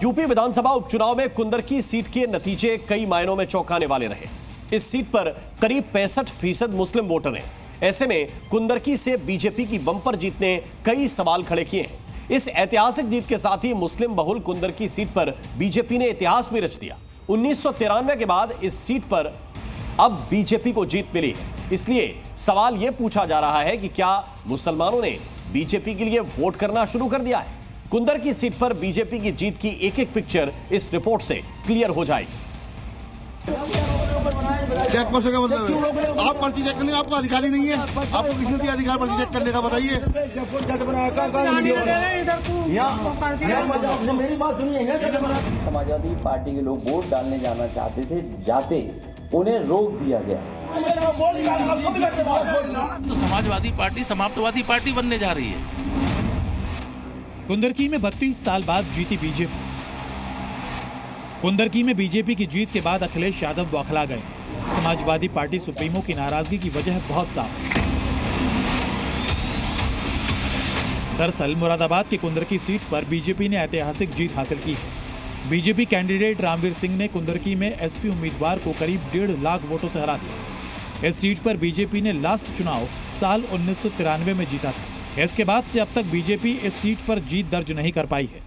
UP विधानसभा उपचुनाव में Kundarki seat के नतीजे कई मायनों में चौंकाने वाले रहे। इस सीट पर करीब 65% मुस्लिम वोटर हैं। ऐसे में कुंदरकी से बीजेपी की बंपर जीत ने कई सवाल खड़े किए हैं। इस ऐतिहासिक जीत के साथ ही मुस्लिम बहुल कुंदरकी सीट पर बीजेपी ने इतिहास भी रच दिया। 1993 के बाद इस सीट पर अब बीजेपी को जीत मिली है। इसलिए सवाल यह पूछा जा रहा है कि क्या मुसलमानों ने बीजेपी के लिए वोट करना शुरू कर दिया है? कुंदरकी सीट पर बीजेपी की जीत की एक एक पिक्चर इस रिपोर्ट से क्लियर हो जाएगी। चेक पोस्ट का मतलब है आप पर्ची चेक करने का आपको अधिकारी नहीं है। आपको किसी ने दिया अधिकार पर्ची चेक करने का? बताइए। मेरी बात सुनिए। समाजवादी पार्टी के लोग वोट डालने जाना चाहते थे, जाते उन्हें रोक दिया गया। तो समाजवादी पार्टी समाप्तवादी पार्टी बनने जा रही है। कुंदरकी में 32 साल बाद जीती बीजेपी। कुंदरकी में बीजेपी की जीत के बाद अखिलेश यादव बौखला गए। समाजवादी पार्टी सुप्रीमो की नाराजगी की वजह बहुत साफ है। दरअसल मुरादाबाद की कुंदरकी सीट पर बीजेपी ने ऐतिहासिक जीत हासिल की है। बीजेपी कैंडिडेट रामवीर सिंह ने कुंदरकी में एसपी उम्मीदवार को करीब 1.5 लाख वोटों से हरा दिया। इस सीट पर बीजेपी ने लास्ट चुनाव साल 1993 में जीता था। इसके बाद से अब तक बीजेपी इस सीट पर जीत दर्ज नहीं कर पाई है।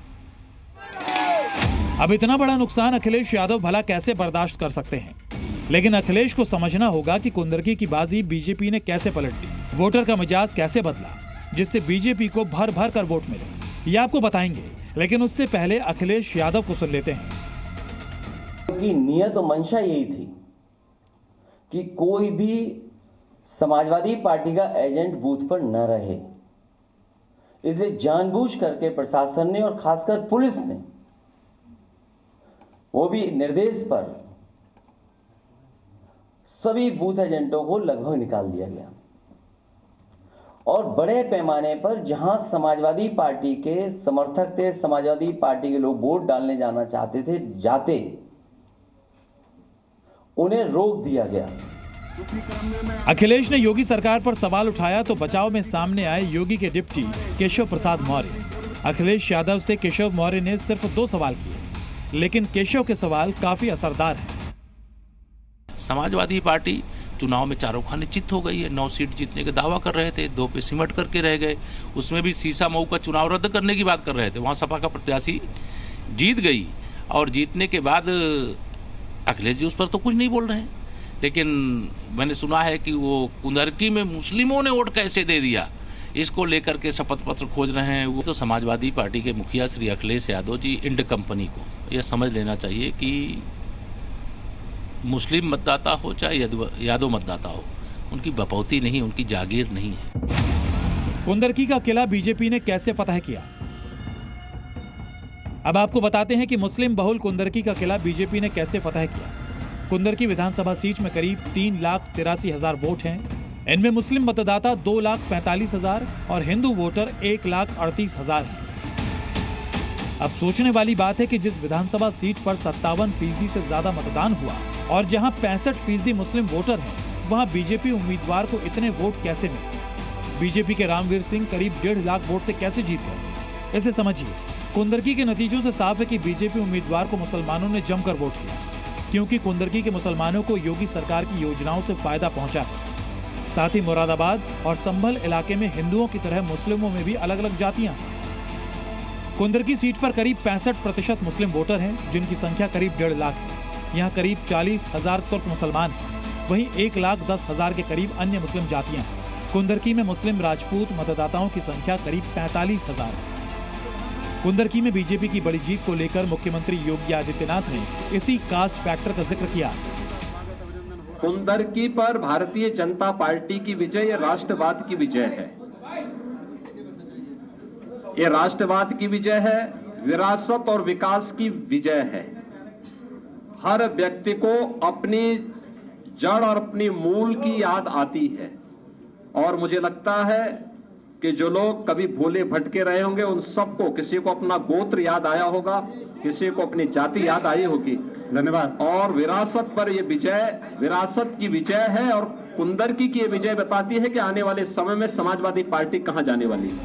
अब इतना बड़ा नुकसान अखिलेश यादव भला कैसे बर्दाश्त कर सकते हैं? लेकिन अखिलेश को समझना होगा कि कुंदरकी की बाजी बीजेपी ने कैसे पलट दी, वोटर का मिजाज कैसे बदला, जिससे बीजेपी को भर भर कर वोट मिले। ये आपको बताएंगे, लेकिन उससे पहले अखिलेश यादव को सुन लेते हैं। की नियत और मंशा यही थी कि कोई भी समाजवादी पार्टी का एजेंट बूथ पर न रहे। इसलिए जानबूझ करके प्रशासन ने और खासकर पुलिस ने, वो भी निर्देश पर, सभी बूथ एजेंटों को लगभग निकाल दिया गया। और बड़े पैमाने पर जहां समाजवादी पार्टी के समर्थक थे, समाजवादी पार्टी के लोग वोट डालने जाना चाहते थे, जाते उन्हें रोक दिया गया। अखिलेश ने योगी सरकार पर सवाल उठाया तो बचाव में सामने आए योगी के डिप्टी केशव प्रसाद मौर्य। अखिलेश यादव से केशव मौर्य ने सिर्फ 2 सवाल किए, लेकिन केशव के सवाल काफी असरदार हैं। समाजवादी पार्टी चुनाव में चारों खाने चित हो गई है। 9 सीट जीतने का दावा कर रहे थे, 2 पे सिमट करके रह गए। उसमें भी सीसा मऊ का चुनाव रद्द करने की बात कर रहे थे। वहां सपा का प्रत्याशी जीत गई और जीतने के बाद अखिलेश जी उस पर तो कुछ नहीं बोल रहे हैं। लेकिन मैंने सुना है कि वो कुंदरकी में मुस्लिमों ने वोट कैसे दे दिया, इसको लेकर के शपथ पत्र खोज रहे हैं। वो तो समाजवादी पार्टी के मुखिया श्री अखिलेश यादव जी इंड कंपनी को यह समझ लेना चाहिए कि मुस्लिम मतदाता हो चाहे यादव मतदाता हो, उनकी बपौती नहीं, उनकी जागीर नहीं है। कुंदरकी का किला बीजेपी ने कैसे फतह किया? अब आपको बताते हैं कि मुस्लिम बहुल कुंदरकी का किला बीजेपी ने कैसे फतह किया। कुंदरकी विधानसभा सीट में करीब 3,83,000 वोट हैं। इनमें मुस्लिम मतदाता 2,45,000 और हिंदू वोटर 1,38,000 हैं। अब सोचने वाली बात है कि जिस विधानसभा सीट पर 57% से ज्यादा मतदान हुआ और जहां 65% मुस्लिम वोटर हैं, वहां बीजेपी उम्मीदवार को इतने वोट कैसे मिले? बीजेपी के रामवीर सिंह करीब 1.5 लाख वोट से कैसे जीत गए? इसे समझिए। कुंदरकी के नतीजों से साफ है कि बीजेपी उम्मीदवार को मुसलमानों ने जमकर वोट किया, क्योंकि कुंदरकी के मुसलमानों को योगी सरकार की योजनाओं से फायदा पहुंचा है। साथ ही मुरादाबाद और संभल इलाके में हिंदुओं की तरह मुस्लिमों में भी अलग अलग जातियां हैं। कुंदरकी सीट पर करीब 65% मुस्लिम वोटर हैं, जिनकी संख्या करीब 1.5 लाख है। यहाँ करीब 40,000 तुर्क मुसलमान हैं, वहीं 1,10,000 के करीब अन्य मुस्लिम जातियां हैं। कुंदरकी में मुस्लिम राजपूत मतदाताओं की संख्या करीब 45,000 है। कुंदरकी में बीजेपी की बड़ी जीत को लेकर मुख्यमंत्री योगी आदित्यनाथ ने इसी कास्ट फैक्टर का जिक्र किया। कुंदरकी पर भारतीय जनता पार्टी की विजय राष्ट्रवाद की विजय है। ये राष्ट्रवाद की विजय है, विरासत और विकास की विजय है। हर व्यक्ति को अपनी जड़ और अपनी मूल की याद आती है। और मुझे लगता है कि जो लोग कभी भूले भटके रहे होंगे, उन सबको, किसी को अपना गोत्र याद आया होगा, किसी को अपनी जाति याद आई होगी। धन्यवाद। और विरासत पर यह विजय विरासत की विजय है और कुंदरकी की यह विजय बताती है कि आने वाले समय में समाजवादी पार्टी कहां जाने वाली है।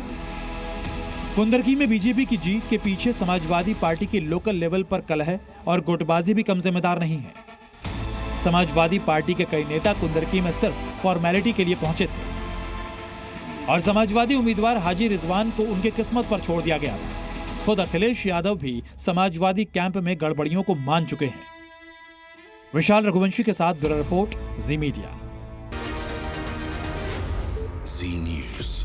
कुंदरकी में बीजेपी की जीत के पीछे समाजवादी पार्टी की लोकल लेवल पर कलह और गुटबाजी भी कम जिम्मेदार नहीं है। समाजवादी पार्टी के कई नेता कुंदरकी में सिर्फ फॉर्मेलिटी के लिए पहुंचे थे और समाजवादी उम्मीदवार हाजी रिजवान को उनके किस्मत पर छोड़ दिया गया था। खुद अखिलेश यादव भी समाजवादी कैंप में गड़बड़ियों को मान चुके हैं। विशाल रघुवंशी के साथ ब्यूरो रिपोर्ट, जी मीडिया। जी न्यूज़।